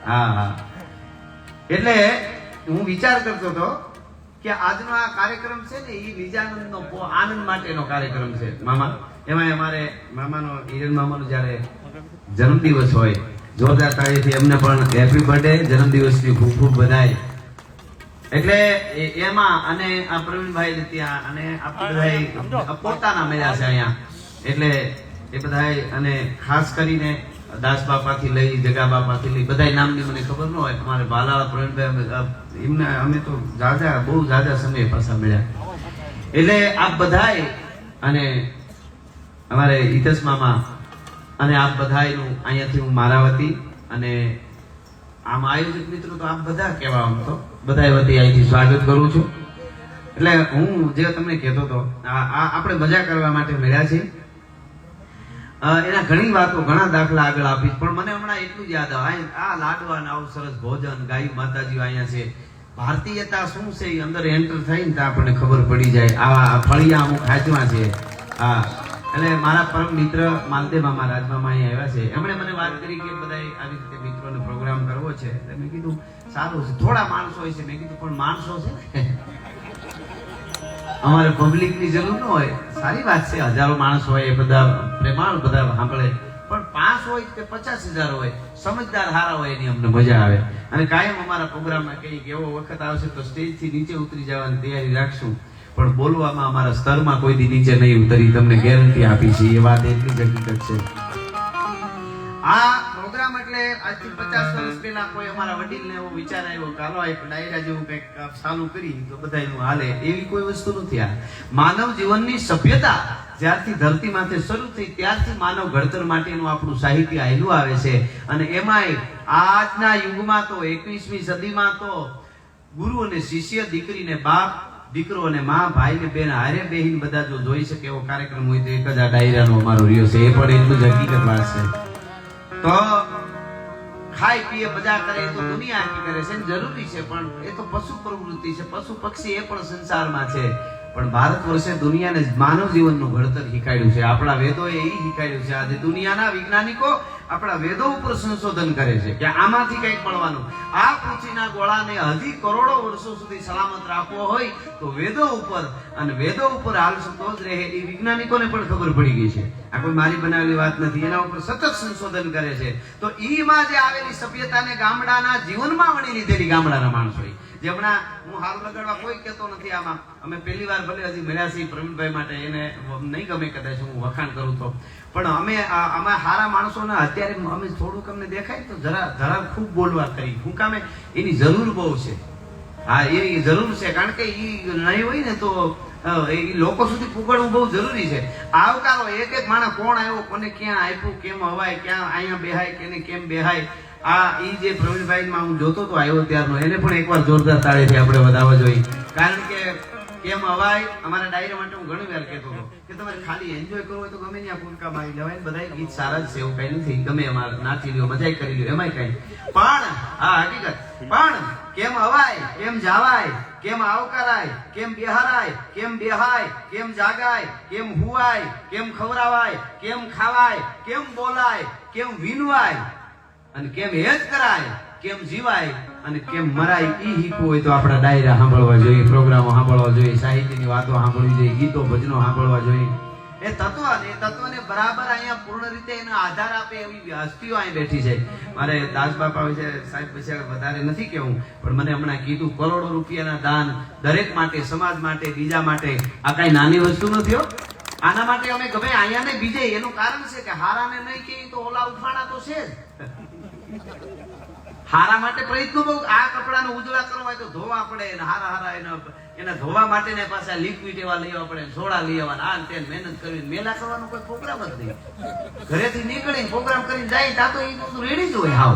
હા હા. એટલે હું વિચાર કરતો હતો કે આજનો આ કાર્યક્રમ છે ને એ નિજાનંદનો આનંદ માટેનો કાર્યક્રમ છે મામા. એમાં અમારે મામાનો હિરેન મામાનો જ્યારે જન્મદિવસ હોય, જોરદાર તાળીથી એમને પણ હેપી બર્થડે, જન્મદિવસની ખૂબ ખૂબ બધાઈ. એટલે એમાં અને આ પ્રવીણભાઈ ને ત્યાં અને આપણે બધા પોતાના મળ્યા છે અહીંયા. એટલે એ બધા અને ખાસ કરીને દાસ બાપાથી લઈ જગા બાપાથી લઈ બધા નામની મને ખબર ન હોય. અમારે બાલા પ્રવીણભાઈ એમને અમે તો બહુ જાજા સમય પાછા મળ્યા. એટલે આપ બધાય અને અમારે હિતેશ મામા અને આપ બધાયનું અહીંયાથી હું મારા વતી અને આમ આયોજક મિત્રો તો આપ બધા કહેવા આમ તો બધા વતી અહીંથી સ્વાગત કરું છું. એટલે હું જે તમને કહેતો હતો આપણે મજા કરવા માટે મળ્યા છીએ. એના ઘણી વાતો ઘણા દાખલા આગળ આપીશ, પણ મને હમણાં એટલું જ યાદ આવે આ લાડવા આવું સરસ ભોજન ગાય માતાજી અહીંયા છે. ભારતીયતા શું છે એ અંદર એન્ટર થાય ને તો આપણને ખબર પડી જાય. આવા ફળિયા અમુક ખાચવા છે. હા, એટલે મારા પરમ મિત્ર માલદેવ મામા રાજમામા અહીંયા આવ્યા છે. એમણે મને વાત કરી કે બધા આવી રીતે મિત્રોને પ્રોગ્રામ કરવો છે. એટલે મેં કીધું સારું છે, થોડા માણસો હોય છે. મેં કીધું પણ માણસો છે ને અમારે પબ્લિક ની જરૂર ન હોય. સારી વાત છે, હજારો માણસ હોય એ બધા પ્રેમાળ બધા સાંભળે, પણ 5 હોય કે 50,000 હોય, સમજદાર હારા હોય એની અમને મજા આવે. અને કાયમ અમારા પ્રોગ્રામમાં કઈ એવો વખત આવશે તો સ્ટેજ થી નીચે ઉતરી જવાની તૈયારી રાખશું, પણ બોલવામાં અમારા સ્તરમાં કોઈ દી નીચે નહીં ઉતરી, તમને ગેરંટી આપી છે. એ વાત એટલી જ હકીકત છે. આ પ્રોગ્રામ એટલે આજથી 50 વર્ષ પહેલા કોઈ અમારા વડીલને એવો વિચાર આવ્યો કે હાલો એક ડાયરા જેવું કંઈક ચાલુ કરી તો બધાયનું હાલે, એવી કોઈ વસ્તુ નથી. આ માનવ જીવનની સભ્યતા જ્યારથી ધરતી માથે શરૂ થઈ ત્યારથી માનવ ઘડતર માટેનું આપણું સાહિત્ય આવેલું આવે છે. અને એમાંય આજના યુગમાં તો 21મી સદીમાં તો ગુરુ અને શિષ્ય, દીકરીને બાપ, દીકરો અને માં, ભાઈ ને બેન હારે બેહીને બધા જો જોઈ શકે એવો કાર્યક્રમ હોય તો એક જ આ ડાયરાનો અમારો રહ્યો છે. એ પણ એટલું જ હકીકત વાત છે. તો ખાઈ પીએ મજા કરે તો દુનિયા આખી કરે છે, જરૂરી છે, પણ એ તો પશુ પ્રવૃત્તિ છે. પશુ પક્ષી એ પણ સંસારમાં છે, પણ ભારત વર્ષે દુનિયાને માનવ જીવનનું ઘડતર શીખાડ્યું છે. આપણા વેદોએ એ શીખાડ્યું છે. આજે દુનિયાના વૈજ્ઞાનિકો આપણા વેદો ઉપર સંશોધન કરે છે કે આમાંથી કંઈક મળવાનું. આ પૃથ્વીના ગોળાને હજી કરોડો વર્ષો સુધી સલામત રાખવો હોય તો વેદો ઉપર, અને વેદો ઉપર હાલશું તો જ રહે. એ વૈજ્ઞાનિકોને પણ ખબર પડી ગઈ છે. આ કોઈ મારી બનાવેલી વાત નથી. એના ઉપર સતત સંશોધન કરે છે. તો ઈમાં જે આવેલી સભ્યતાને ગામડાના જીવનમાં વણી લીધેલી ગામડાના માણસો, જેમણા હું હાલ લગાડવા કોઈ કહેતો નથી. આમાં અમે પહેલી વાર ભલે હજી મળ્યા છીએ પ્રવીણભાઈ માટે, એને નહીં ગમે કદાચ હું વખાણ કરું તો, પણ અમે હારા માણસોને અત્યારે અમે થોડુંક અમને દેખાય તો જરા ખૂબ બોલવા કરી. હું કામે એની જરૂર બહુ છે. હા, એ જરૂર છે, કારણ કે એ નહીં હોય ને તો એ લોકો સુધી પુગડવું બહુ જરૂરી છે. આવકારો એક એક માણસ કોણ આવ્યો, કોને ક્યાં આપ્યું, કેમ હવાય, ક્યાં અહીંયા બેહાય, કેને કેમ બેહાય. આ ઈ જે પ્રવીણભાઈ માં હું જોતો તો આવ્યો ત્યારનો, એને પણ એકવાર જોરદાર તાળીથી આપણે વધાવવા જોઈએ. કારણ કે કેમ હવાય અમારા ડાયરા માટે હું ઘણી વાર કહેતો હતો કે તમારે ખાલી એન્જોય કરવો હોય તો ગમે ત્યાં ફૂલકા મારી લેવાય, બધા ગીત સારા જ છે, એવું કઈ નથી. ગમે અમારે નાચી લ્યો, મજા કરી લ્યો, એમાંય કઈ. પણ હા હકીકત, પણ કેમ હવાય, કેમ જાવાય, કેમ આવકારાય, કેમ બેહારાય, કેમ બેહાય, કેમ જાગાય, કેમ હુવાય, કેમ ખવરાવાય, કેમ ખાવાય, કેમ બોલાય, કેમ વીનવાય, અને કેમ હેજ કરાય, કેમ જીવાય અને કેમ મરાય. ઈ હીકવું હોય તો આપણા ડાયરા સાંભળવા જોઈએ, પ્રોગ્રામો સાંભળવા જોઈએ, સાહિત્યની વાતો સાંભળવી જોઈએ, ગીતો ભજનો સાંભળવા જોઈએ. એ તત્વને બરાબર અહીંયા પૂર્ણ રીતે એનો આધાર આપે એવી હસ્તીઓ અહીં બેઠી છે. મારે દાસ બાપા વિશે સાહેબ વિશે વધારે નથી કેવું, પણ મને હમણાં કીધું કરોડો રૂપિયાના દાન દરેક માટે, સમાજ માટે, બીજા માટે. આ કઈ નાની વસ્તુ નથી હો. આના માટે અમે ગમે અહીંયા ને બીજે. એનું કારણ છે કે હારાને નહીં કે તો ઓલા ઉફાણા તો છે જ. હારા માટે પ્રયત્નો બહુ. આ કપડાનો ઉજળા કરવા હોય તો ધોવા પડે, હારા એના ધોવા માટે ને પાછા લિક્વિડ એવા લેવા પડે, સોડા લઈ આવવાના, આ તે મહેનત કરવી. મેલા કરવાનો કોઈ પ્રોગ્રામ જ નહીં. ઘરેથી નીકળીને પ્રોગ્રામ કરીને જાય ત્યાં તો એ બધું રેડી જ હોય. હાવ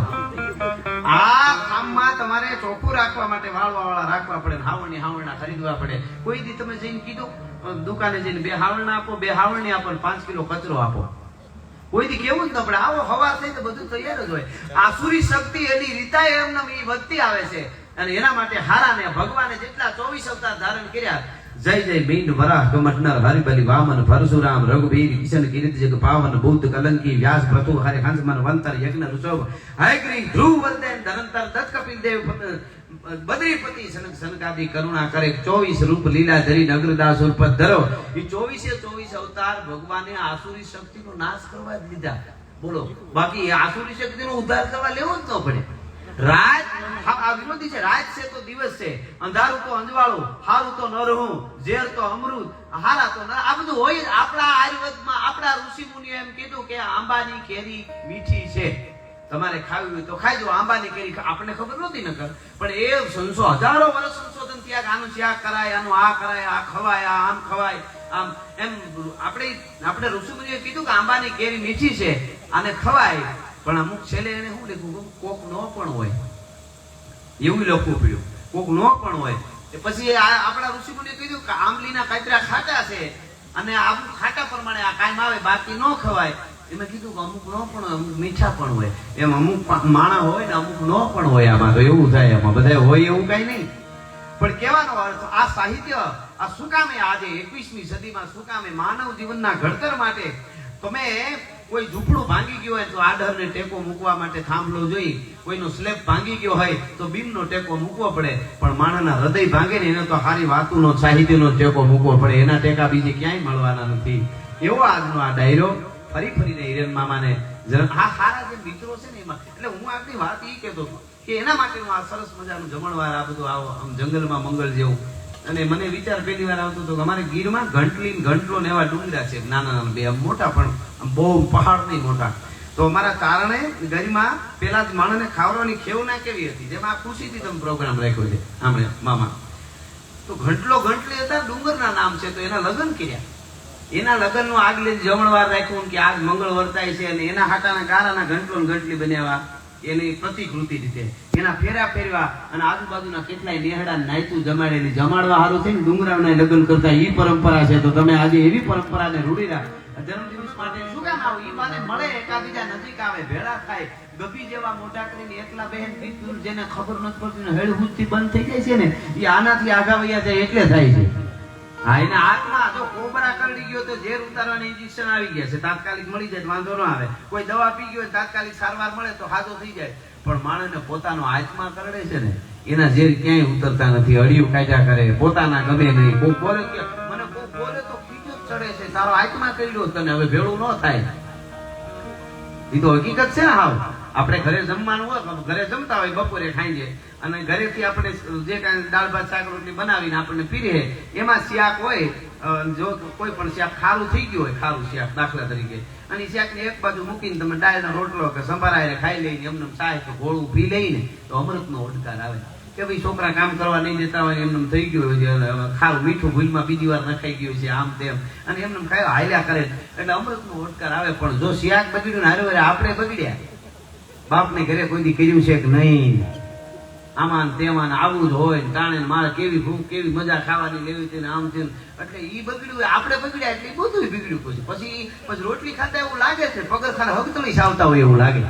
આ કામમાં તમારે ચોખ્ખું રાખવા માટે વાળવા વાળા રાખવા પડે, હાવરણા ખરીદવા પડે. કોઈ દી તમે જઈને કીધું દુકાને જઈને 2 હાવરણા આપો, 2 હાવરણી આપો, 5 કિલો કચરો આપો. કોઈ દી કેવું જ ન પડે. આવો હવા થઈ તો બધું તૈયાર જ હોય. આસુરી શક્તિ એની રીતા એમને વધતી આવે છે. અને એના માટે હારાને ભગવાને જેટલા 24 અવતાર ધારણ કર્યા, જય જય મીંડ વરાહ કમટનર હરિબલી વામન પરશુરામ રઘુવીર કિશન કીર્તિ જગ પાવન ભૂત કલંકી વ્યાસ પ્રતુ હરિ હંસમન વંતર યજ્ઞ ઋષભ હયગ્રી ધ્રુવ વર્ધન ધનંતર દત્ત કપિલ દેવ બદ્રીપતિ સનકાદિ કરુણા કરે 24 રૂપ લીલા ધરી નગરદાસ ઉર્પત ધરો એ 24 અવતાર ભગવાને આસુરી શક્તિનો નાશ કરવા જ લીધા. બોલો, બાકી આસુરી શક્તિનો ઉદ્ધાર કરવા લેવો જ ન પડે. રાત આ વિરોધી છે. રાત છે તો દિવસ છે, અંધારું તો અંજવાળું, હારું તો નરહું, ઝેર તો અમૃત, હારા તો નર. આ બધું હોય. આપણા આયુર્વેદમાં આપણા ઋષિ મુનિએ એમ કીધું કે આંબાની કેરી મીઠી છે, તમારે ખાવી હોય તો ખાઈ જો. આંબાની કેરી આપણને ખબર નહોતી નકર, પણ એ હજારો વર્ષ સંશોધન થયા. આનું શાક કરાય, આનું આ કરાય, આ ખવાય, આ આમ ખવાય, આમ એમ આપણે ઋષિ મુનિએ કીધું કે આંબાની કેરી મીઠી છે, આને ખવાય. પણ અમુક છેલ્લે એને શું લખ્યું, કોક નો પણ હોય એવું લખવું પડ્યું, કોક નો પણ હોય. પછી આપણા ઋષિ મુનિએ કીધું કે આંબલીના કાતરા ખાટા છે અને અમુક ખાટા પ્રમાણે આ કાયમ આવે, બાકી નો ખવાય. એમાં કીધું કે અમુક નો પણ હોય, અમુક મીઠા પણ હોય. એમ અમુક માણા હોય ને અમુક નો પણ હોય. આમાં તો એવું થાય, એમાં બધા હોય એવું કઈ નહીં. પણ કહેવાનો અર્થ આ સાહિત્ય આ શું કામે આજે 21મી સદીમાં શું કામે માનવ જીવનના ઘડતર માટે તમે કોઈ ઝૂંપડું ભાંગી ગયું હોય તો આડરને ટેકો મૂકવા માટે થાંભલો જોઈ, કોઈનો સ્લેબ ભાંગી ગયો હોય તો બીમનો ટેકો મૂકવો પડે. પણ માણસના હૃદય ભાંગે ને એને તો સારી વાતુનો સાહિત્યનો ટેકો મૂકવો પડે. એના ટેકા બીજે ક્યાંય મળવાના નથી. એવો આજનો આ ડાયરો ફરીને હિરેન મામાને આ સારા જે મિત્રો છે ને એમાં, એટલે હું આપણી વાત એ કહેતો હતો કે એના માટેનું આ સરસ મજાનું જમણવાર આ બધું આવો આમ જંગલમાં મંગળ જેવું. અને મને વિચાર પહેલી વાર આવતો હતો કે અમારે ગીરમાં ઘંટલો ને એવા ડુંગરા છે, નાના નાના બે મોટા પણ બહુ પહાડ નહીં મોટા. તો અમારા કારણે ગરીમાં પેલા જ માણસને ખાવડાની ખેવના કેવી હતી, જેમાં આ ખુશીથી તમે પ્રોગ્રામ રાખ્યો છે આમણે મામા. તો ઘંટલી હતા, ડુંગરના નામ છે, તો એના લગ્ન કર્યા. એના લગ્નનું આગલે જમણવાર રાખ્યું કે આજ મંગળ વર્તાય છે, અને એના હાટાના ગારાના ઘંટલો ને ઘંટલી બનાવ્યા એની પ્રતિકૃતિ રીતે. એના ફેરા ફેરવા અને આજુબાજુના કેટલાય નેહડા નાયતું જમાડેલી જમાડવા સારું થઈને ડુંગરાના લગ્ન કરતા ઈ પરંપરા છે. તો તમે આજે એવી પરંપરાને રૂઢી રાખ. જન્મદિવસ માટે શું કામ આવું, ઈ માને મળે, એકાબીજા નજીક આવે, ભેળા થાય. ગભી જેવા મોટા કરીને એકલા બહેન પીતું જેને ખબર નથી પડતી હેડ હુજથી બંધ થઈ જાય છે ને, એ આનાથી આગા વયા જાય એટલે થાય છે. હા, એના હાથમાં જો કોબરા કરડી ગયો તો ઝેર ઉતારવાની ઇન્જેક્શન આવી ગયા છે, તાત્કાલિક મળી જાય, વાંધો ન આવે. કોઈ દવા પી ગયો તાત્કાલિક સારવાર મળે તો હાજો થઈ જાય. પણ માણસને પોતાનો હાથમાં કરડે છે ને એના ઝેર ક્યાંય ઉતરતા નથી. અડિયું કાઢ્યા કરે, પોતાના ગમે નહીં. કોઈ બોલે કે મને કોઈ બોલે તો ખીજો ચડે છે, તારો હાથમાં કર્યો તને હવે ભેળું ન થાય. એ તો હકીકત છે ને. હાવ આપણે ઘરે જમવાનું હોય, ઘરે જમતા હોય બપોરે ખાઈએ અને ઘરેથી આપણે જે કાંઈ દાળ ભાત શાક રોટલી બનાવીને આપણને પીરે, એમાં શાક હોય. જો કોઈ પણ શાક ખારું થઈ ગયું હોય, ખારું શાક દાખલા તરીકે, અને શાકને એક બાજુ મૂકીને તમે ડાળનો રોટલો કે સંભારાય ખાઈ લઈને એમને ચાય કે ગોળું પી લઈને તો અમૃતનો ઓડકાર આવે કે ભાઈ છોકરા કામ કરવા નહીં દેતા હોય, એમને થઈ ગયું હોય ખારું મીઠું ભૂલમાં બીજી વાર નખાઈ ગયું છે આમ તેમ, અને એમને ખાય હાલ્યા કરે એટલે અમૃતનો ઓડકાર આવે. પણ જો શાક બગડ્યું ને હારે આપણે બગડ્યા, બાપને ઘરે કોઈ દી કર્યું છે કે નહીં, આમાં તેમાં આવું જ હોય, તાણે મારે કેવી ભૂખ કેવી મજા ખાવાની લેવી હતી ને આમ છે, એટલે ઈ બગડ્યું આપણે બગડ્યા એટલે બધું બગડ્યું. પછી રોટલી ખાતા એવું લાગે છે, પગરખાને હગતળી સાવતા હોય એવું લાગે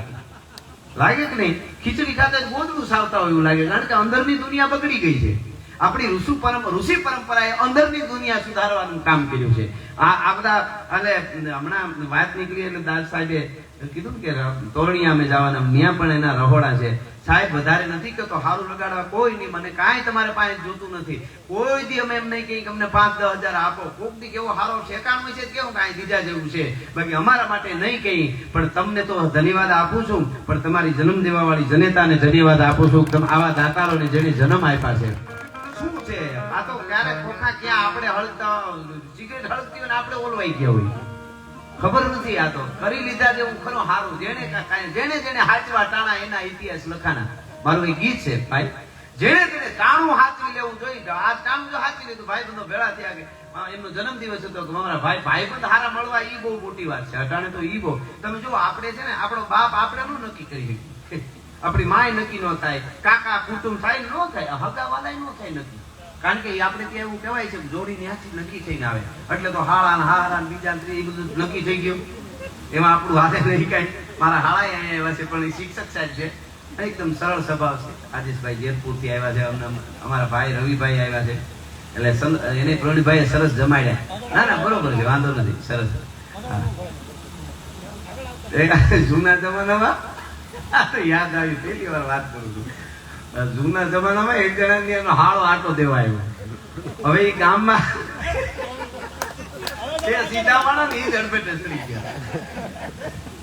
કે નહીં, ખીચડી ખાતા ગોદડું સાવતા હોય એવું લાગે, કારણ કે અંદરની દુનિયા બગડી ગઈ છે. આપણી ઋષિ પરંપરાએ અંદરની દુનિયા સુધારવાનું કામ કર્યું છે. આ બધા એટલે હમણાં વાત નીકળી એટલે દાસ સાહેબે કીધું કે તોરણિયા અમે જવાના, ત્યાં પણ એના રહોડા છે. સાહેબ વધારે નથી કહેતો, સારું લગાડવા કોઈ નહીં, મને કાંઈ તમારે પાસે જોતું નથી. કોઈ દી અમે એમ નહીં કહી કે અમને 5-10 હજાર આપો. કોક દી કેવો સારો ઠેકાણું છે કેવું કાંઈ દીધા જેવું છે, બાકી અમારા માટે નહીં કહી. પણ તમને તો ધન્યવાદ આપું છું, પણ તમારી જન્મ દેવા વાળી જનેતાને ધન્યવાદ આપું છું. આવા દાતારોને જેને જન્મ આપ્યા છે. શું છે આ તો ક્યારેક ખોખા ક્યાં આપણે હળતા સિગરેટ હળતી હોય ને આપણે ઓલવાઈ ગયા હોય, ખબર નથી. આ તો કરી લીધા જેવું ખરો હારું. જેને હાચવા ટાણા એના ઇતિહાસ લખાના. મારું એક ગીત છે ભાઈ, જેને ટાણું હાચવી લેવું જોઈએ. આ ટાણું જો હાચવી લીધું, ભાઈ બંધો ભેળા થયા કે એમનો જન્મદિવસ હતો કે મારા ભાઈ બંધ હારા મળવા ઈ બહુ મોટી વાત છે. અટાણે તો ઈ બહુ. તમે જો આપણે છે ને આપણો બાપ આપણે નો નક્કી કરી શકીએ, આપણી માય નક્કી ન થાય, કાકા કુટુંબ થાય ન થાય, હગા વાલા ન થાય નક્કી. કારણ કે આપણે ત્યાં એવું કહેવાય છે જોડીની હાથી નક્કી થઈને આવે, એટલે તો હાળા હારા બીજા એ બધું નક્કી થઈ ગયું. એમાં આપણું હાથે નહીં કાંઈ. મારા હાળા અહીંયા આવ્યા છે, પણ એ શિક્ષક સાહેબ છે, એકદમ સરળ સ્વભાવ છે. રાજેશભાઈ જેતપુરથી આવ્યા છે, અમારા ભાઈ રવિભાઈ આવ્યા છે. એટલે એને પ્રવીણભાઈએ સરસ જમાડ્યા. ના ના બરોબર છે, વાંધો નથી, સરસ. જૂના જમાનામાં યાદ આવી, પહેલી વાર વાત કરું છું. જૂના જમાનામાં એક જણાની એનો હાળો આટો દેવા આવ્યો. હવે એ ગામમાં સીધા વાળા ને એ ઝડપે ચડી ગયા.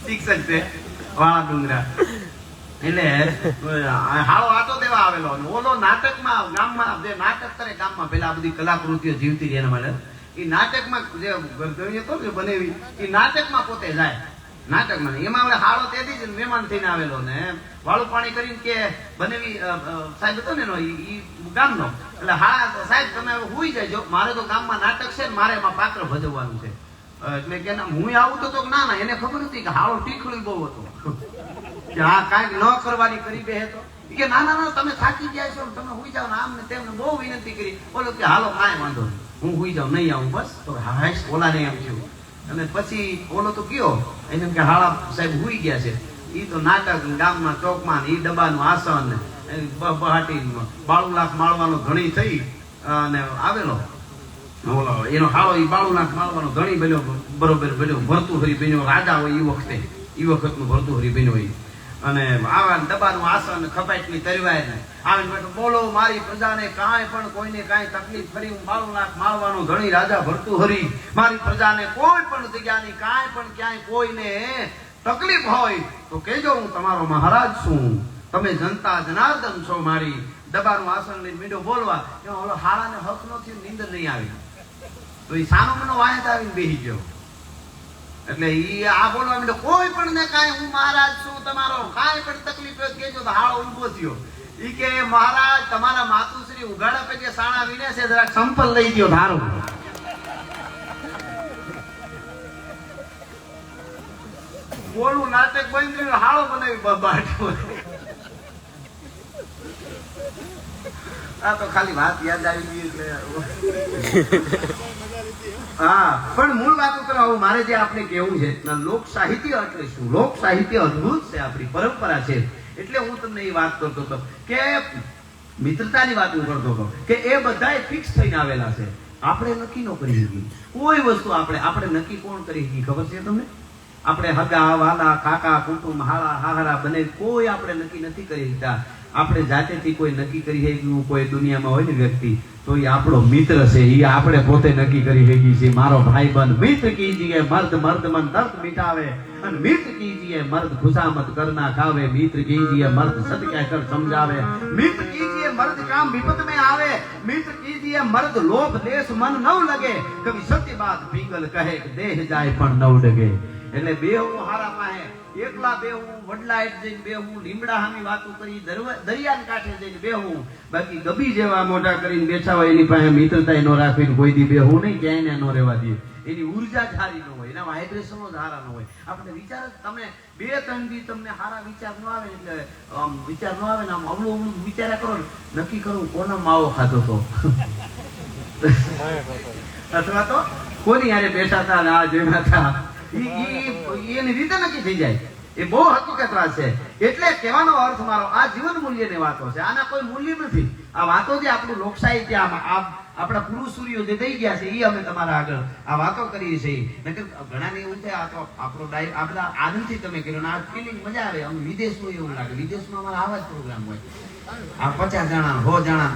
શિક્ષક છે વાળા ડુંગરા, એટલે હાળો આટો દેવા આવેલો. ઓલો નાટકમાં ગામમાં જે નાટક કરે ગામમાં, પેલા બધી કલાકૃતિઓ જીવતી રહી એના માટે એ નાટકમાં જે ગરગણી હતો ને બનેવી, એ નાટકમાં પોતે જાય નાટકમાં. એમાં હવે હાળો તેથી જ મહેમાન થઈને આવેલો ને વાળું પાણી કરીને કે બનેવી સાહેબ હતો ને એ ગામનો, એટલે હા સાહેબ તમે હુઈ જાય, મારે તો ગામમાં નાટક છે ને મારે એમાં પાત્ર ભજવવાનું છે. એટલે કે હું આવું તો ના ના, એને ખબર હતી કે હાળો ટીખળી બહુ હતો કે હા કાંઈક ન કરવાની કરી બે તો કે ના ના ના તમે થાકી ગયા છો, તમે હુઈ જાઓ ને આમ ને તેમને બહુ વિનંતી કરી. બોલો કે હાલો કાંઈ વાંધો નહીં, હું હુઈ જાઉં, નહીં આવું બસ. તો હાશ ઓલા નહીં આમ થયું. અને પછી ઓલો તો કયો એને કે હાળા સાહેબ હુઈ ગયા છે. એ તો નાટક ગામમાં ચોકમાં એ ડબ્બાનું આસન બહાટી બાળુલાખ માળવાનો ધણી થઈ અને આવેલો. એનો હાળો એ બાળુલાખ માળવાનો ધણી બન્યો, બરોબર બન્યો, ભરતુહરી બન્યો, રાજા હોય એ વખતે, એ વખતનું ભરતુહરી બન્યો એ. અને આવા ડબ્બાનું આસન ખપાટની તરવાય ને આવે બોલો મારી પ્રજાને કાંઈ પણ કોઈને કાંઈ તકલીફ કરી, હું 12 લાખ મારવાનો ધણી રાજા ભર્તુહરી, મારી પ્રજાને કોઈ પણ જગ્યાની કાંઈ પણ ક્યાંય કોઈને તકલીફ હોય તો કહેજો, હું તમારો મહારાજ છું, તમે જનતા જનાર્દન છો મારી. ડબ્બાનું આસન લઈને મીંડો બોલવા, ઓલો હાળાને હક નો થયું, નીંદર નહીં આવી તો એ સાનો મનો વાયદ આવીને બેસી ગયો. એટલે ઈ આ બોલવા માંડ્યો, કોઈ પણ ને કાંઈ હું મહારાજ છું તમારો, કાંઈ પણ તકલીફ હોય કેજો. તો હાળો ઊભો થયો. ઈ કે મહારાજ તમારા માતુશ્રી ઉઘાડા પેટે સાણા વીણે છે, જરાક સંપલ લઈ ગયો ધારો. બોલું નાટક બંધ કર્યું, હાળો બનાવી બાટો. આ તો ખાલી વાત યાદ આવી ગઈ એટલે હા. પણ મૂળ વાતો કરવા મારે જે આપણે કેવું છે, લોક સાહિત્ય એટલે શું? લોક સાહિત્ય અદ્ભુત છે, આપણી પરંપરા છે. એટલે હું તમને એ વાત કરતો હતો કે મિત્રતાની વાત હું કરતો હતો કે એ બધા ફિક્સ થઈને આવેલા છે. આપણે નક્કી ન કરી શકીએ કોઈ વસ્તુ. આપણે નક્કી કોણ કરી શકીએ ખબર છે તમને? આપણે હગા વાલા કાકા કુટુંબ હાળા હાહરા બને કોઈ આપણે નક્કી નથી કરી શકતા. આપણે જાતેથી કોઈ નક્કી કરી શક્યું કોઈ દુનિયામાં હોય ને વ્યક્તિ તો એ આપણો મિત્ર છે, એ આપણે પોતે નક્કી કરી શકીએ છીએ મારો ભાઈબંધ. મિત્ર કીજીએ મર્દ મર્દ મન દર્દ મિટાવે, અને મિત્ર કીજીએ મર્દ ખુશામત કરના ખાવે, મિત્ર કીજીએ મર્દ સત્ય કર સમજાવે, મિત્ર કીજીએ મર્દ કામ વિપત में આવે, મિત્ર કીજીએ મર્દ લોભ દેશ મન નવ લગે, કવિ સત્ય બાત પીગલ કહે કે દેહ જાય પણ નવ ડગે. એટલે બેહવું હારા પાહે, એકલા બેહવું, વડલા હેઠ જઈને બેહવું, લીમડા હામી વાતો કરી, દરિયાના કાંઠે જઈને બેહવું. બાકી ગબી જેવા મોઢા કરીને બેઠા હોય એની પાસે મિત્રતા ન રાખીને કોઈ દી બેહવું નહીં, ક્યાંય ન રહેવા દે. એની ઉર્જા જ હારી ન હોય, એના વાઇબ્રેશનો જ હારા ન હોય. આપણે વિચાર તમે 2-3 દી તમને હારા વિચાર ન આવે, એટલે આમ વિચાર ન આવે ને આમ અવળું અવળું વિચાર્યા કરો, નક્કી કરું કોનો માવો ખાધો તો અથવા તો કોની યારે બેઠા હતા આ જેવા હતા, એની રીતે નક્કી થઈ જાય. એ બહુ હકીકત વાત છે. એટલે કહેવાનો અર્થ મારો આ જીવન મૂલ્યની વાતો છે, આના કોઈ મૂલ્ય નથી. આ વાતો જે આપણું લોક સાહિત્ય આપણા પુરુષુરીઓ જે થઈ ગયા છે એ અમે તમારા આગળ આ વાતો કરીએ છીએ. નકર ઘણાને એવું છે આ તો આપણો આ બધા આનંદથી તમે કર્યો, આ ફિલિંગ મજા આવે. અમે વિદેશમાં એવું લાગે, વિદેશમાં અમારા આવા જ પ્રોગ્રામ હોય, આ 50 જણા 100 જણા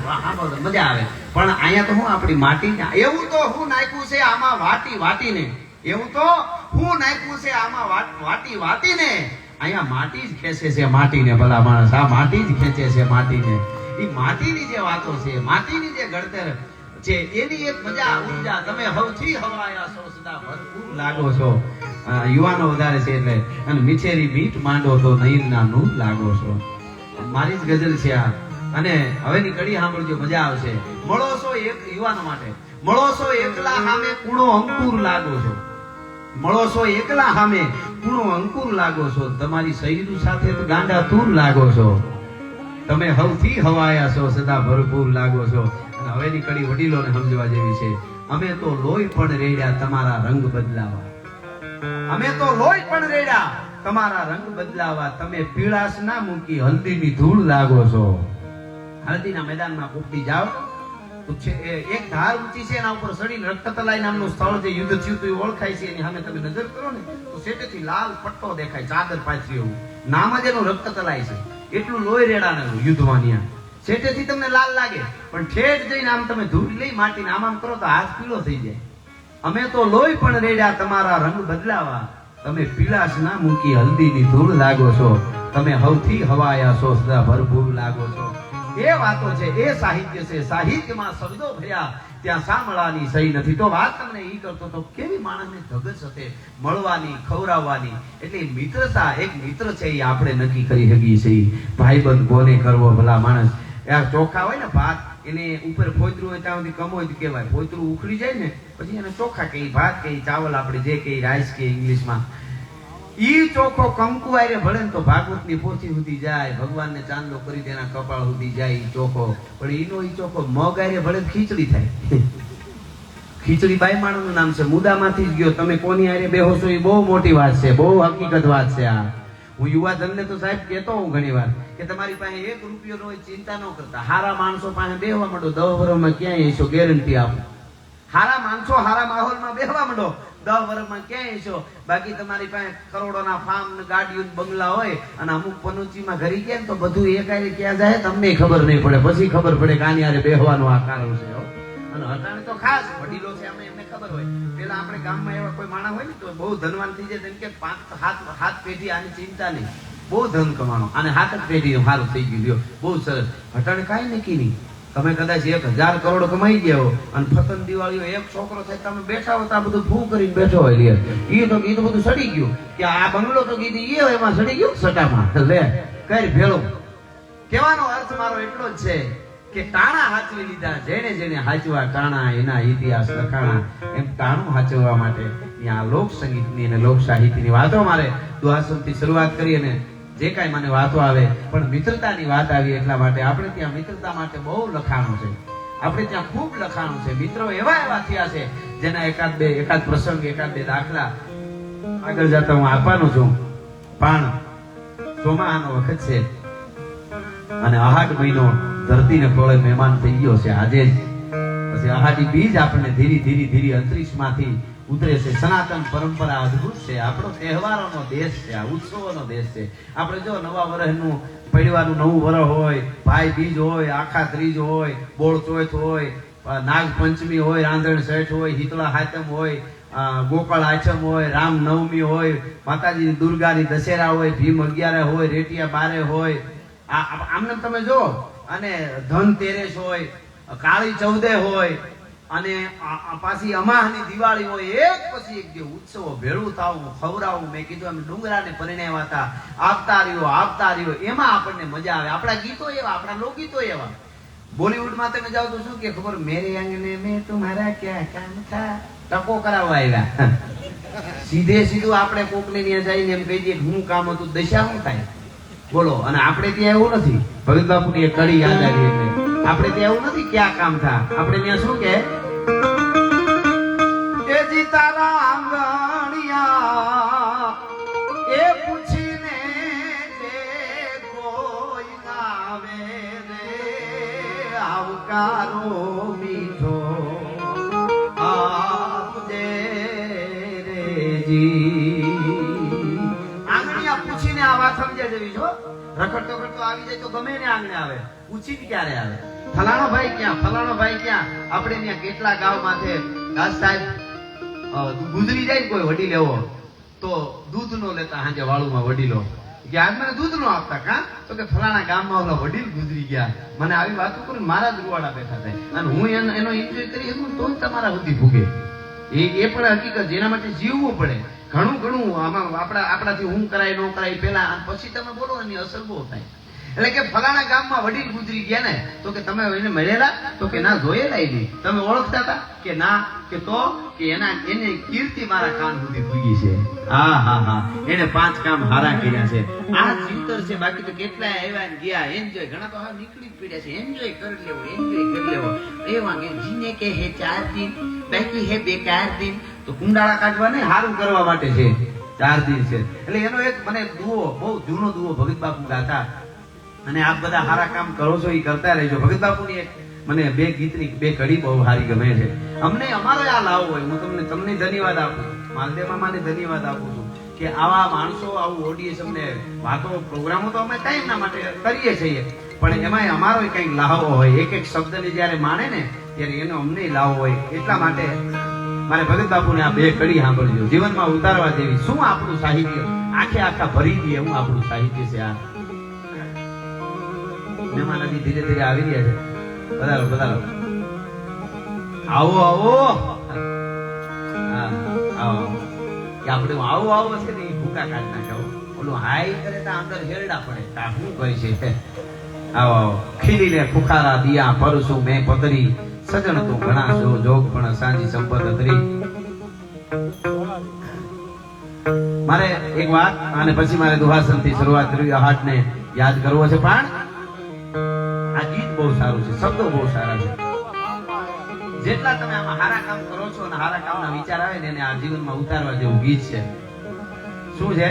મજા આવે. પણ અહીંયા તો હું આપણી માટી, એવું તો હું નાખ્યું છે આમાં વાટી વાટીને, એવું તો હું નાખ્યું છે આમાં વાટી વાટીને. અહીંયા માટી જ ખેંચે છે માટીને, ભલા માણસ આ માટી જ ખેંચે છે માટીને. એ માટીની જે વાતો છે, માટીની જે ઘડતર છે, એની એક મજા ઉર્જા. તમે સૌથી હવાયા છો, સદા ભરપૂર લાગો છો. યુવાનો વધારે છે એટલે, અને મીઠેરી મીઠ માંડો તો નયનનાનું લાગો છો. મારી જ ગઝલ છે આ. અને હવેની કડી સાંભળજો, મજા આવશે. મળો છો એક યુવાનો માટે, મળો છો એકલા સામે કૂણો અંકુર લાગો છો, મળો છો એકલા સામે કૂણો અંકુર લાગો છો, તમારી શરીર સાથે તો ગાંડા તૂર લાગો છો, તમે સૌથી હવાયા છો, સદા ભરપૂર લાગો છો. અને હવેની કડી વડીલોને સમજવા જેવી છે. અમે તો લોહી પણ રેડ્યા તમારા રંગ બદલાવા, અમે તો લોહી પણ રેડ્યા તમારા રંગ બદલાવા, તમે પીળાશ ના મૂકી હલ્દીની ધૂળ લાગો છો. હલ્દીના મેદાનમાં કૂદતી જાઓ તો એક ધાર ઊંચી છે એના ઉપર સડીને રક્તતલાઈ નામનું સ્થળ જે યુદ્ધ થયું હતું એ ઓળખાય છે. એની સામે તમે નજર કરો ને તો સેટેથી લાલ પટ્ટો દેખાય, ચાદર પાથરી એવું. નામ જ એનું રક્તતલાઈ છે. એટલું લોહી રેડાનું યુદ્ધમાં ત્યાં સેટેથી તમને લાલ લાગે, પણ ઠેઠ જઈને આમ તમે ધૂળ લઈ માટીને આમ કરો તો હાથ પીળો થઈ જાય. અમે તો લોહી પણ રેડ્યા તમારા રંગ બદલાવા, તમે પીળાશ ના મૂકી હલ્દીની ધૂળ લાગો છો, તમે હવથી હવાયા છો, સદા ભરપૂર લાગો છો. એ વાતો છે, એ સાહિત્ય છે. સાહિત્યમાં શબ્દો ભર્યા, ત્યાં સાંભળવાની સહી નથી. તો વાત તમને ઈ કરતો તો કેવી માણસને ધગસ હશે મળવાની, ખવડાવવાની. એટલે મિત્રતા, એક મિત્ર છે એ આપણે નક્કી કરી શકીએ છીએ. ભાઈબંધ કોને કરવો ભલા માણસ. આ ચોખા હોય ને ભાત, એને ઉપર ફોતરું હોય ત્યાં સુધી કમોય કહેવાય. ફોતરું ઉખડી જાય ને પછી એને ચોખા કહી, ભાત કહી, ચાવલ આપણે જે કહી, રાઈસ કહી ઇંગ્લિશમાં. ઈ ચોખ્ખો કંકુ આરે ભળે ને તો ભાગવતની પોથી સુધી જાય, ભગવાનને ચાંદલો કરી તેના કપાળ સુધી જાય ઈ ચોખ્ખો. પણ ઈનો ઈ ચોખ્ખો મગ આરે ભળે ખીચડી થાય. ખીચડી બાઈ માણસનું નામ છે, મુદામાંથી જ ગયો. તમે કોની આરે બેહો છો એ બહુ મોટી વાત છે, બહુ હકીકત વાત છે. આ હું યુવાધનને તો સાહેબ કહેતો હું ઘણી વાર કે તમારી પાસે 1 રૂપિયો હોય ચિંતા ન કરતા. હારા માણસો પાસે બેહવા માંડો, 10 વર્ષમાં ક્યાંય હશો, ગેરંટી આપો. હારા માણસો હારા માહોલમાં બેહવા માંડો, 10 વર્ષમાં ક્યાંય હશો. બાકી તમારી પાસે કરોડોના ફાર્મ, ગાડીઓ, બંગલા હોય અને અમુક પનોચીમાં ઘરી ગયા ને તો બધું એકાઈ ક્યાં જાય તમને ખબર નહીં પડે. પછી ખબર પડે કે આની હારે બેહવાનું આ કારણ છે. અને અટાણે તો ખાસ વડીલો છે, એમને ખબર હોય. પેલા આપણે ગામમાં એવા કોઈ માણસ હોય ને તો બહુ ધનવાન થઈ જાય, જેમ કે 5-7 પેઢી આની ચિંતા નહીં, બહુ ધન કમાણો અને 7 પેઢી સારું થઈ ગયું. બહુ સરસ. અટાણે કાંઈ નક્કી નહીં. તમે કદાચ 1000 કરોડ કમાઈ ગયા હો અને ફતન દિવાળીઓ એક છોકરો થાય, તમે બેઠા હો તો આ બધું ફૂ કરીને બેઠો હોય. લે એ તો કીધું બધું સડી ગયું કે આ બંગલો તો કીધું એમાં સડી ગયું સટામાં. લે કઈ ભેળો. કહેવાનો અર્થ મારો એટલો જ છે કે ટાણા હાચવી લીધા, જેને જેને હાચવા ટાણા એના ઇતિહાસ લખાણા. એમ ટાણું હાચવવા માટે ત્યાં લોક સંગીતની અને લોક સાહિત્યની વાતો મારે દુહાસનથી શરૂઆત કરી અને જે કાંઈ મને વાતો આવે, પણ મિત્રતાની વાત આવી એટલા માટે આપણે ત્યાં મિત્રતા માટે બહુ લખાણો છે. આપણે ત્યાં ખૂબ લખાણો છે. મિત્રો એવા એવા થયા છે જેના એકાદ પ્રસંગ, એકાદ બે દાખલા આગળ જતા હું આપવાનો છું. પણ ચોમાહાનો વખત છે અને અહાડ મહિનો ધરતીને ખોળે મહેમાન થઈ ગયો છે આજે જ. પછી અહાડી બીજ આપણને ધીરે અંતરિક્ષમાંથી ઉતરે છે. સનાતન પરંપરા અદ્ભુત છે. આપણો તહેવારોનો દેશ છે, આ ઉત્સવોનો દેશ છે. આપણે જો નવા વર્ષનું પડવાનું નવું વર્ષ હોય, ભાઈ બીજ હોય, આખા ત્રીજ હોય, બોળ ચોથ હોય, નાગ પંચમી હોય, રાંધણ શેઠ હોય, હિતળા હાતમ હોય, ગોપાળ આચમ હોય, રામ નવમી હોય, માતાજી દુર્ગાની દશેરા હોય, ભીમ 11 હોય, રેટિયા 12 હોય. આમને તમે જો, અને ધનતેરસ હોય, કાળી ચૌદે હોય, અને પાછી અમાહની દિવાળી હોય. એક પછી એક જે ઉત્સવો ભેળું થાવું, ખવડાવું. મેં કીધું અમે ડુંગરાને પરિણાવ્યા હતા, આપતા રહ્યો. એમાં આપણને મજા આવે. આપણા ગીતો એવા, આપણા લોકગીતો એવા. બોલીવુડમાં તમે જાઓ તો શું કે ખબર, મેરે અંગને મેં તુમ્હારા ક્યાં કામ થા, ટકો કરાવવા આવ્યા. સીધું આપણે કોકને ત્યાં જઈને એમ કહી દઈએ હું કામ હતું, દશા શું થાય બોલો. અને આપણે ત્યાં એવું નથી. ભગત બાપુની એક કડી યાદ આવી એટલે આપણે ત્યાં એવું નથી ક્યાં કામ થા. આપણે ત્યાં શું કે એ જી તારા આંગણિયા એ પૂછીને જે કોઈ આવે રે, આવકારો મીઠો આપજે રે જી. આંગણિયા પૂછીને આ વાત સમજે જેવી છો. રખડતો આવી જાય તો ગમે ને આંગણે આવે, પૂછીને ક્યારે આવે ફલાણો ભાઈ ક્યાં. આપણે ત્યાં કેટલા ગામ માથે દાસ સાહેબ ગુજરી જાય કોઈ વડીલ એવો તો દૂધ નો લેતા હાજે વાળુમાં વડીલો કે આજ મને દૂધ નો આપતા. કા તો કે ફલાણા ગામમાં ઓલા વડીલ ગુજરી ગયા. મને આવી વાતો કરીને મારા જ રૂવાડા બેઠા થાય અને હું એનો એન્જોય કરી શકું તો જ તમારા સુધી ભૂગે. એ પણ હકીકત, જેના માટે જીવવું પડે. ઘણું આમાં આપણાથી હું કરાય ન કરાય પેલા, પછી તમે બોલો એની અસર બહુ થાય. એટલે કે ફલાણા ગામમાં વડીલ ગુજરી ગયા ને તો કે તમે એને મળેલા તો કે ના, જોયેલા નહીં. તમે ઓળખતા હતા કે ના, કે તો કે એને કીર્તિ મારા કાન સુધી પૂગી છે. હા એને 5 કામ હારા કર્યા છે. આ ચિંતર છે. બાકી તો કેટલા આવ્યા ને ગયા, એન્જોય. ઘણા તો હવે નીકળી જ પડ્યા છે. એન્જોય કરી લેવો. એવા કે જીને કે હે 4 દિન બાકી હે બેકાર દિન. તો કુંડાળા કાઢવા ને હારું કરવા માટે છે 4 દિન છે. એટલે એનો એક મને દુઓ, બહુ જૂનો દુઓ ભગત બાપુ ગાતા. અને આપ બધા સારા કામ કરો છો એ કરતા રહેજો. ભગત બાપુની એક મને બે ગીતની બે કડી બહુ સારી ગમે છે. અમને અમારો આ લાવો હોય, હું તમને ધન્યવાદ આપું છું, માલદેવ મામાને ધન્યવાદ આપું છું કે આવા માણસો આવું ઓડિયન્સ અમને વાતો પ્રોગ્રામો તો અમે ટાઈમના માટે કરીએ છીએ, પણ એમાંય અમારો કંઈક લાવો હોય, એક એક શબ્દને જ્યારે માણે ને ત્યારે એનો અમને લાવો હોય. એટલા માટે મારે ભગત બાપુને આ બે કડી સાંભળજો, જીવનમાં ઉતારવા જેવી. શું આપણું સાહિત્ય આખે આખા ભરી દઈએ, હું આપણું સાહિત્ય છે. આ મહેમાન હજી ધીરે ધીરે આવી રહ્યા છે. પધારો પધારો, આવો આવો. હા આવો. આપણે આવો આવો છે ને એ ભૂકા કાઢ નાખે. ઓલું હાઈ કરે તો અંદર હેરડા પડે. શું કરી છે? આવો આવો. ખીલીને ફુખારા દિયા પરસું મેં પતરી, સજણ તું ઘણા છો જોગ પણ સાંજી સંપત તરી. મારે એક વાત અને પછી મારે દુહાસન થી શરૂઆત કરવી, હાટ ને યાદ કરવો છે. પણ આ ગીત બહુ સારું છે, શબ્દો બહુ સારા છે. જેટલા તમે આમાં હારા કામ કરો છો અને હારા કામના વિચાર આવે ને એને આ જીવનમાં ઉતારવા જેવું ગીત છે. શું છે?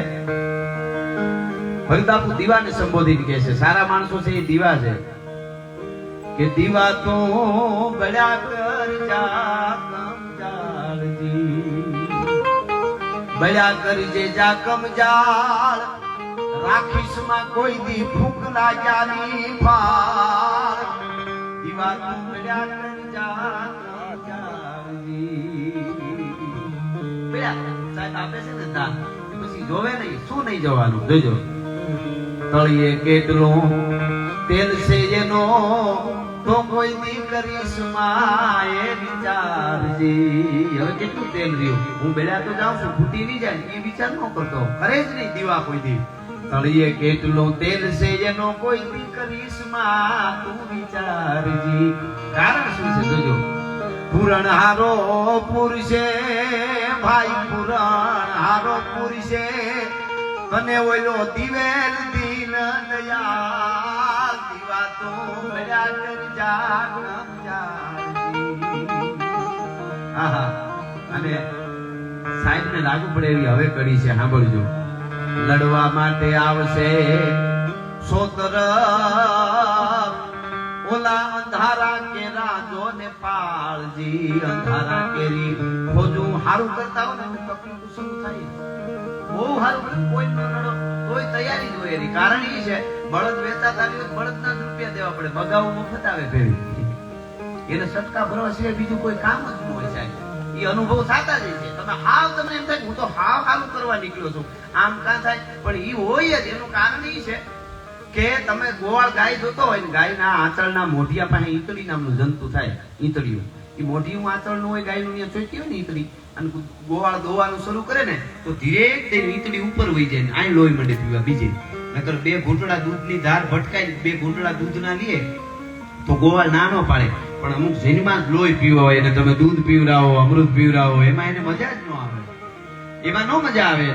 ભગત બાપુ દીવાને સંબોધિત કહે છે. સારા માણસો છે એ દીવા છે કે દીવા તો બળ્યા કર જાકમ જાળજી, બળ્યા કરજે જાકમ જાળ, રાખીશ માં કોઈ દી ફૂક લાગ્યાની ફાળ. દીવા તો બળ્યા કર જાકમ જાળજી. બળ્યા સાહેબ આપે છે ને દાન, પછી જોવે નહીં. શું નહીં જોવાનું? જોજો તળિયે કેટલો તેલ છે એનો તો કોઈ દી કરીશ માં એ વિચારજી. હવે કેટલું તેલ રહ્યું? હું બેડા તો જાઉં છું, ફૂટી નહીં જાય એ વિચાર ન કરતો. કરે જ નહીં દીવા કોઈ દી. તળિયે કેટલું તેલ છે એનો કોઈ દી કરીશ માં તું વિચારજી. કારણ શું છે? જોજો. પુરાણ હારો પુરુષે ભાઈ, પુરાણ હારો પુરુષે તને ઓલો દિવેલ દીન દયાલ. દીવા તો બળ્યા કર જાકમ જાળજી. આહા. અને સાહેબ ને લાગુ પડે એવી હવે કડી છે, સાંભળજો. લડવા માટે આવશે સોતર, ઓલા અંધારા કેરા જો ને પાળજી. અંધારા કેરી ખોજું હારું કરતા હોય ને તકલીફ શરૂ થાય. બહુ સારું કોઈ ન લડો તોય તૈયારી જ હોય. કારણ એ છે બળદ વેચાતા બળદના જ રૂપિયા દેવા પડે, બગાવું મફત આવે ભેવી. એને સટકા ભરવા સિવાય બીજું કોઈ કામ જ ન હોય સાહેબ. એ અનુભવ થતા જ છે. તમે હાવ તમને એમ થાય હું તો હાવ સારું કરવા નીકળ્યો છું, આમ કાં થાય? પણ એ હોય જ. એનું કારણ એ છે કે તમે ગોવાળ ગાય જોતો હોય ને, ગાયના આંચળના મોઢિયા પાસે ઈતળી નામનું જંતુ થાય. ઈતળિયું એ મોઢિયું આંચળનું હોય, ગાયનું ત્યાં ચોંટી હોય ને ઈતળી, અને ગોવાળ દોવાનું શરૂ કરે ને તો ધીરે ધીરે ઈતળી ઉપર વહી જાય ને આ લોહી મંડે પીવા બીજે. નકર બે ઘૂંટડા દૂધની ધાર ભટકાઈ બે ઘૂંટડા દૂધ ના લે તો ગોવાળ ના ન પાડે. પણ અમુક જેનમાં જ લોહી પીવા હોય અને તમે દૂધ પીવડાવો, અમૃત પીવડાવો, એમાં એને મજા જ ન આવે. એમાં ન મજા આવે.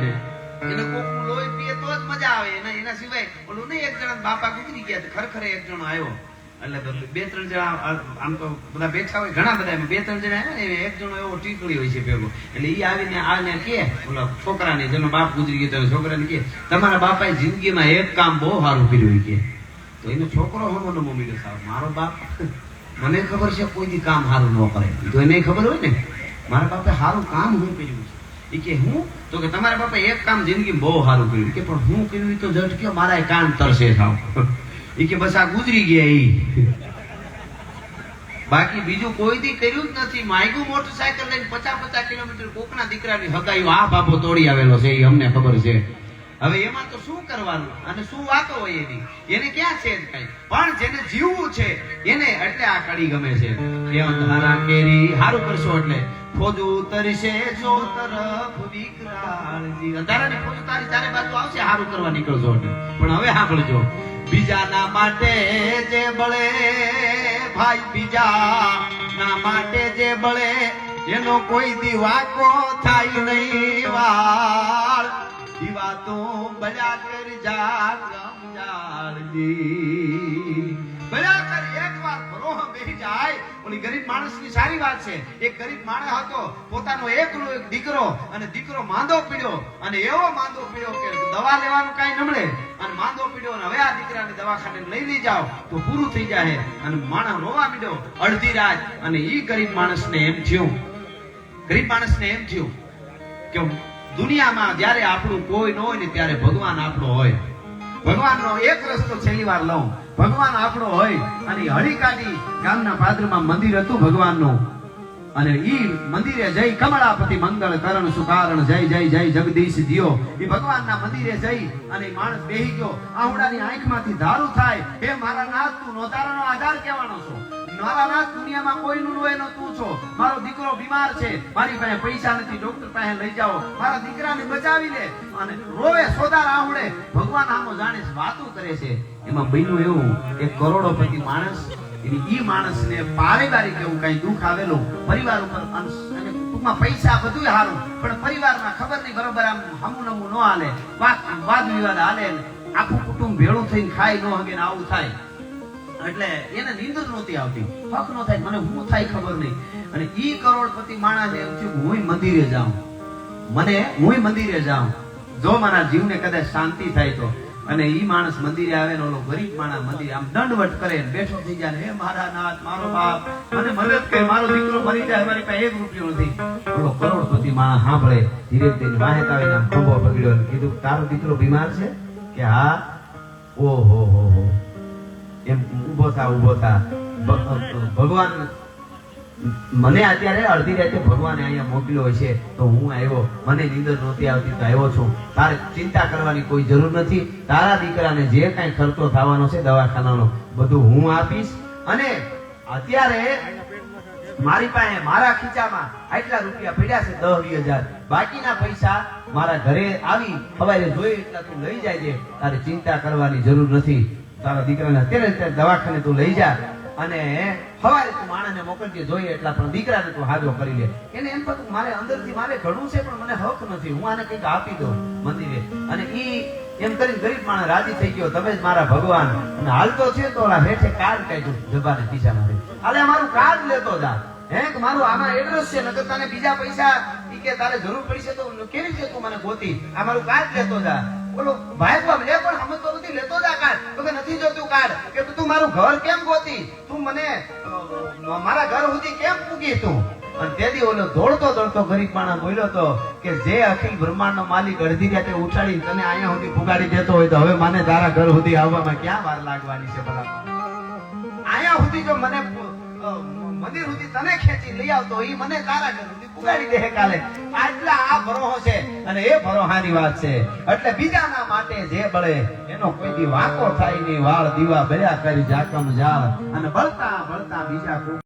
એને કોકનું લોહી પીએ તો જ મજા આવે. એના સિવાય ઓલું નહીં. એક જણા બાપા ગુજરી ગયા, ખરેખર એક જણો આવ્યો, એટલે બે ત્રણ જણા આમ તો બધા બેઠા હોય, ઘણા બધા, બે ત્રણ જણા આવ્યા ને એક જણો એવો ટીકડી હોય છે ભેગો. એટલે એ આવીને આને કે ઓલા છોકરાને, જેનો બાપ ગુજરી ગયો છોકરાને કે તમારા બાપાએ જિંદગીમાં એક કામ બહુ સારું કર્યું કે. તો એનો છોકરો હમણાં મમ્મી સાહેબ મારો બાપ મને ખબર છે કોઈ દી કામ સારું ન કરે. તો એને ખબર હોય ને મારા બાપે સારું કામ હું કર્યું છે. એ કે હું તો કે તમારા બાપા એક કામ જિંદગીમાં બહુ સારું કર્યું કે, પણ હું કર્યું તો જટ કયો મારા કાન તરસે થાવ. એ કે બસ આ ગુજરી ગયા એ, બાકી બીજું કોઈ દી કર્યું જ નથી. માયગું મોટરસાયકલ લઈને 50-50 કિલોમીટર કોકના દીકરાની હગાયું આ બાપો તોડી આવેલો છે, એ અમને ખબર છે. હવે એમાં તો શું કરવાનું અને શું વાતો હોય એની, એને ક્યાં છે કઈ. પણ જેને જીવવું છે એને એટલે આ કડી ગમે છે. એ અંધારા કેરી હારું કરશો એટલે ખોજું તરશે જો તરફ વિકરાળજી. અંધારાની ખોજ તારી ચારે બાજુ આવશે હારું કરવા નીકળજો એટલે. પણ હવે સાંભળજો. બીજાના માટે જે બળે ભાઈ, બીજાના માટે જે બળે એનો કોઈ દીવાકો થાય નહીં વાળ. દીવા તો બળ્યા કર જાકમ જાળજી. બળ્યા કર એકવાર ભરોહ બેહી જાય ઓલી ગરીબ માણસની સારી વાત છે. એક ગરીબ માણસ હતો, પોતાનો એકલો એક દીકરો, અને દીકરો માંદો પડ્યો, અને એવો માંદો પડ્યો કે દવા લેવાનું કાંઈ નમળે, અને માંદો પડ્યો, અને હવે આ દીકરાને દવાખાને લઈ જાઓ તો પૂરું થઈ જાય. અને માણસ રોવા માંડ્યો અડધી રાત. અને ઈ ગરીબ માણસને એમ થયું કે દુનિયામાં જ્યારે આપણું કોઈ ન હોય ને ત્યારે ભગવાન આપણો હોય. ભગવાનનો એક રસ્તો છેલ્લી વાર લઉં, ભગવાન આપણો હોય. અને હળીકાની ગામના પાદરમાં મંદિર હતું ભગવાનનું, અને ઈ મંદિરે જઈ કમળાપતિ મંગળ કરણ સુકારણ જય જય જય જગદીશ દિયો, ઈ ભગવાનના મંદિરે જઈ અને માણસ બેહી ગયો. આહુડાની આંખમાંથી ધારું થાય, હે મારા નાથ, તું નોતારાનો આધાર કહેવાનો છો. મારા નાથ, દુનિયામાં કોઈનું હોય નો તું છો. મારો દીકરો બીમાર છે, મારી પાસે પૈસા નથી, ડોક્ટર પાસે લઈ જાઓ, મારા દીકરાને બચાવી લે. અને રોવે સોદાર આહુડે. ભગવાન આમો જાણે વાતું કરે છે. એમાં બન્યું એવું, એક કરોડોપતિ માણસ, ઈ માણસને પારિવારિક એવું કઈ દુઃખ આવેલું, પરિવાર ઉપર, અને ટૂંકમાં પૈસા બધું સારું, પણ પરિવારમાં ખબર નહીં બરોબર આમ હમું નમું ન હાલે, વાદ વિવાદ હાલે, આખું કુટુંબ ભેળું થઈને ખાઈ ન હગે ને આવું થાય. એટલે એને નીંદર નહોતી આવતી, હક નો થાય, મને હું થાય ખબર નહીં. અને ઈ કરોડપતિ માણસ એમ થયું, હું મંદિરે જાઉં, જો મારા જીવને કદાચ શાંતિ થાય તો. અને ઈ માણસ મંદિરે આવે ને ઓલો ગરીબ માણસ મંદિરે આમ દંડવટ કરે, બેઠો થઈ જાય, હે મારા નાથ, મારો બાપ, મને મદદ કરે, મારો દીકરો મરી જાય, મારી પાસે એક રૂપિયો નથી. ઓલો કરોડપતિ માણસ સાંભળે, ધીરે ધીરે વાહેત આવીને આમ ખંભો પકડ્યો, કીધું તારો દીકરો બીમાર છે કે હા? ઓહો હો હો, એમ ઉભો થા. ભગવાન મને અત્યારે અડધી રાતે ભગવાને અહીંયા મોકલ્યો છે તો હું આવ્યો, મને નીંદર નહોતી આવતી તો આવ્યો છું. તારે ચિંતા કરવાની કોઈ જરૂર નથી. તારા દીકરાને જે કાંઈ ખર્ચો થવાનો છે દવાખાનાનો બધું હું આપીશ. અને અત્યારે મારી પાસે મારા ખીચામાં આટલા રૂપિયા પડ્યા છે, 10-20 હજાર. બાકીના પૈસા મારા ઘરે આવી સવારે જોઈ એટલા તું લઈ જાય. તારે ચિંતા કરવાની જરૂર નથી. તારા દીકરાને અત્યારે દવાખાને તું લઈ જા, અને સવારે તું માણસને મોકલજે, જોઈએ એટલા, પણ દીકરાને તું હાજો કરી લે. એને એમ થતું મારે અંદરથી મારે ઘણું છે પણ મને હક નથી, હું આને કંઈક આપી દઉં મંદિરે. અને ઈ એમ કરીને ગરીબ માણસ રાજી થઈ ગયો, તમે જ મારા ભગવાન. અને હાલતો છે તો ઓલા હેઠે કાર્ડ કાઢ્યું જબાને ખિસ્સામાં, હાલે મારું કાર્ડ લેતો જા, હે કે મારું આમાં એડ્રેસ છે, નકર તને બીજા પૈસા કે તારે જરૂર પડશે તો કેવી રીતે તું મને ગોતી, આ મારું કાર્ડ લેતો જા. બોલો ભાઈ બાપ લે, પણ સમજતો નથી, લેતો જા કાર્ડ. તો કે નથી જોતું કાર્ડ. કે તું મારું ઘર કેમ ગોતી, તું મને મારા ઘર સુધી કેમ પૂગી તું? અને તેથી ઓલો દોડતો ગરીબ માણસ બોલ્યો તો કે જે અખિલ બ્રહ્માંડનો માલિક અડધી રાતે ઉઠાડી તને અહીંયા સુધી પુગાડી દેતો હોય તો હવે મને તારા ઘર સુધી આવવામાં ક્યાં વાર લાગવાની છે? ભલા અહીંયા સુધી જો મને મંદિર સુધી તને ખેંચી લઈ આવતો, ઈ મને તારા ઘર સુધી પુગાડી દે કાલે. આટલા આ ભરોહો છે, અને એ ભરોહાની વાત છે. એટલે બીજાના માટે જે બળે એનો કોઈ દી વાકો થાય નહીં. વાળ દીવા બળ્યા કરી જાકમ જાળ, અને બળતા બીજા